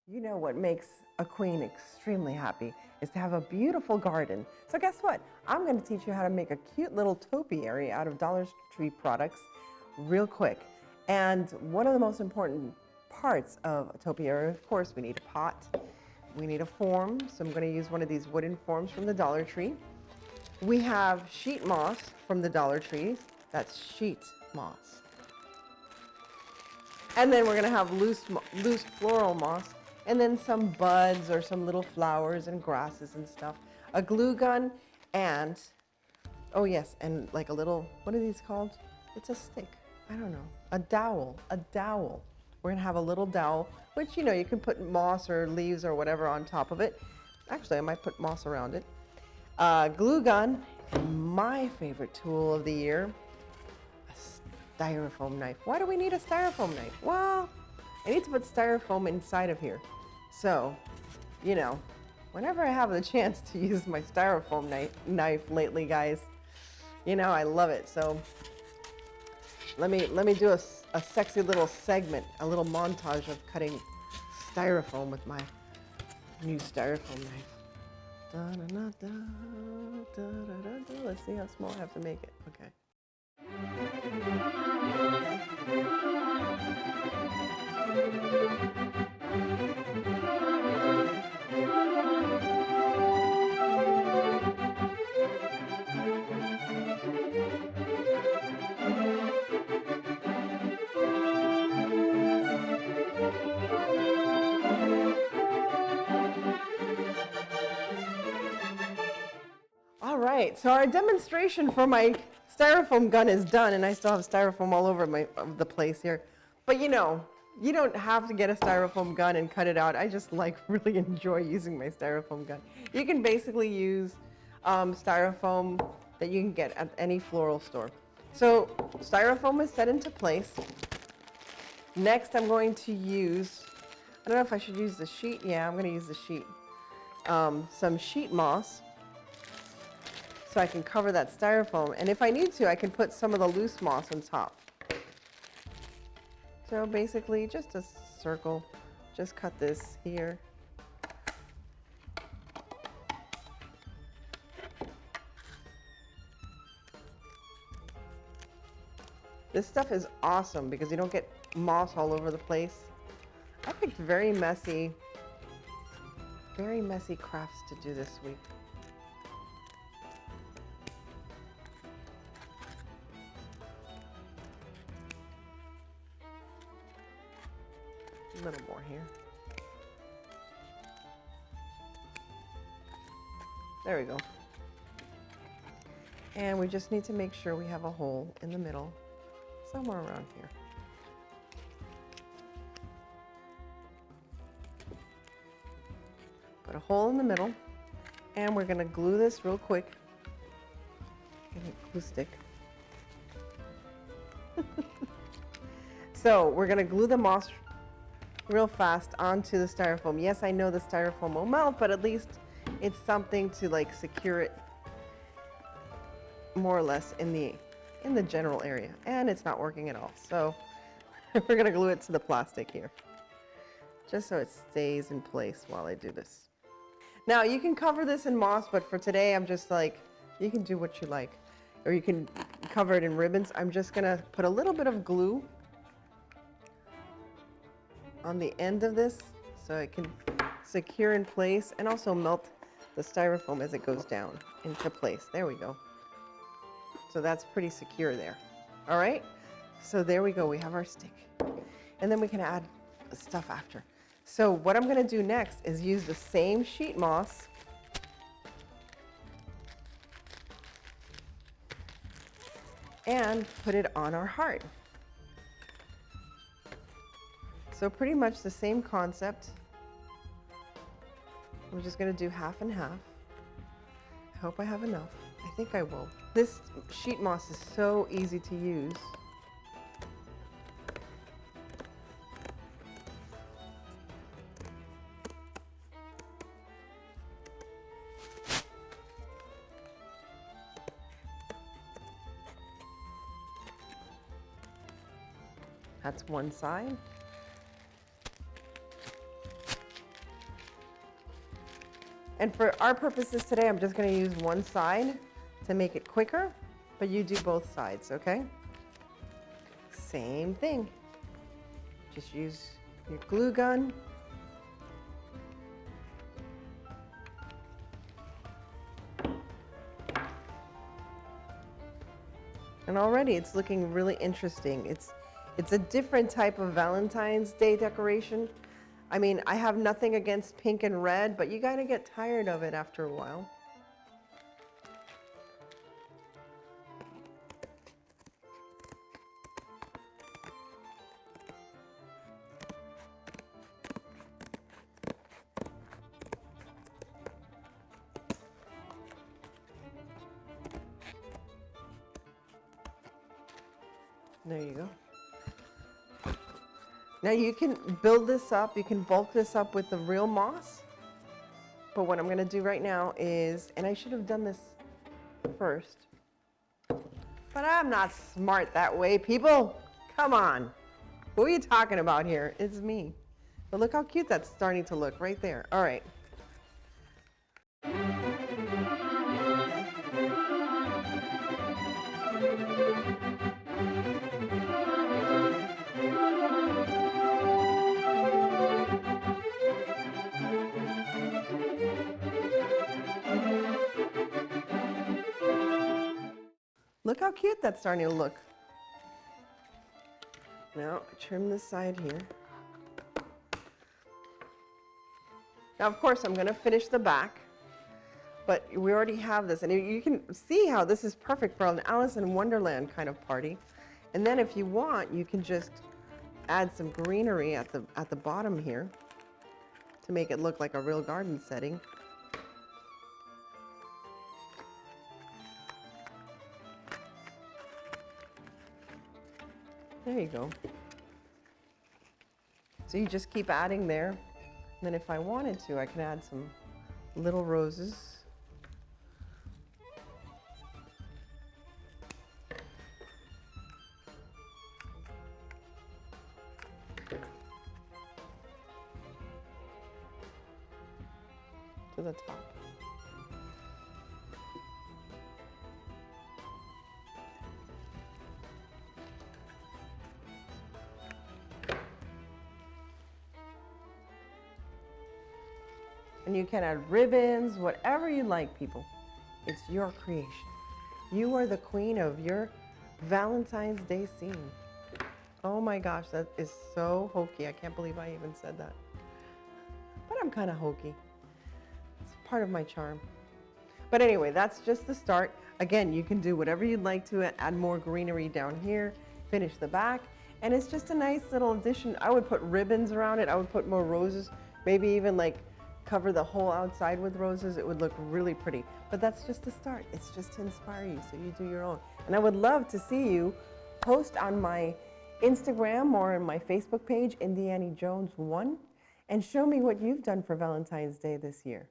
You know what makes a queen extremely happy is to have a beautiful garden. So guess what? I'm going to teach you how to make a cute little topiary out of Dollar Tree products real quick. And one of the most important parts of a topiary, of course, we need a pot, we need a form. So I'm going to use one of these wooden forms from the Dollar Tree. We have sheet moss from the Dollar Tree. That's sheet moss. And then we're going to have loose floral moss, and then some buds or some little flowers and grasses and stuff. A glue gun, and, oh yes, and like a little, what are these called? It's a stick. I don't know. A dowel. A dowel. We're going to have a little dowel, which, you know, you can put moss or leaves or whatever on top of it. Actually, I might put moss around it. Glue gun, and my favorite tool of the year, styrofoam knife. Why do we need a styrofoam knife? Well, I need to put styrofoam inside of here. So, you know, whenever I have the chance to use my styrofoam knife lately, guys, you know, I love it. So let me do a sexy little segment, a little montage of cutting styrofoam with my new styrofoam knife. Da, da, da, da, da, da, da. Let's see how small I have to make it. Okay. All right, so our demonstration for my styrofoam gun is done, and I still have styrofoam all over the place here. But you know, you don't have to get a styrofoam gun and cut it out. I just really enjoy using my styrofoam gun. You can basically use styrofoam that you can get at any floral store. So styrofoam is set into place. Next, I'm going to use, I don't know if I should use the sheet. Yeah, I'm going to use the sheet. Some sheet moss, so I can cover that styrofoam. And if I need to, I can put some of the loose moss on top. So basically just a circle, just cut this here. This stuff is awesome because you don't get moss all over the place. I picked very messy crafts to do this week. A little more here. There we go. And we just need to make sure we have a hole in the middle, somewhere around here. Put a hole in the middle, and we're going to glue this real quick. Get a glue stick. So we're going to glue the moss real fast onto the styrofoam. Yes, I know the styrofoam will melt, but at least it's something to like secure it more or less in the general area. And it's not working at all. So we're going to glue it to the plastic here, just so it stays in place while I do this. Now you can cover this in moss, but for today I'm just like, you can do what you like, or you can cover it in ribbons. I'm just going to put a little bit of glue on the end of this so it can secure in place and also melt the styrofoam as it goes down into place. There we go. So that's pretty secure there. All right, so there we go. We have our stick, and then we can add stuff after. So what I'm going to do next is use the same sheet moss and put it on our heart. So pretty much the same concept. I'm just going to do half and half. I hope I have enough. I think I will. This sheet moss is so easy to use. That's one side. And for our purposes today, I'm just going to use one side to make it quicker, but you do both sides, okay? Same thing. Just use your glue gun. And already it's looking really interesting. It's a different type of Valentine's Day decoration. I mean, I have nothing against pink and red, but you gotta get tired of it after a while. There you go. Now you can build this up, you can bulk this up with the real moss. But what I'm gonna do right now is, and I should have done this first, but I'm not smart that way, people. Come on. Who are you talking about here? It's me. But look how cute that's starting to look right there. All right. Look how cute that's starting to look. Now, trim this side here. Now, of course, I'm going to finish the back, but we already have this. And you can see how this is perfect for an Alice in Wonderland kind of party. And then if you want, you can just add some greenery at the bottom here to make it look like a real garden setting. There you go. So you just keep adding there. And then if I wanted to, I can add some little roses. To the top. And you can add ribbons, whatever you like, people. It's your creation. You are the queen of your Valentine's Day scene. Oh my gosh, that is so hokey. I can't believe I even said that. But I'm kind of hokey. It's part of my charm. But anyway, that's just the start. Again, you can do whatever you'd like to it. Add more greenery down here, finish the back. And it's just a nice little addition. I would put ribbons around it. I would put more roses, maybe even like cover the whole outside with roses. It would look really pretty. But that's just a start. It's just to inspire you, so you do your own. And I would love to see you post on my Instagram or on my Facebook page, Indiana Jones 1, and show me what you've done for Valentine's Day this year.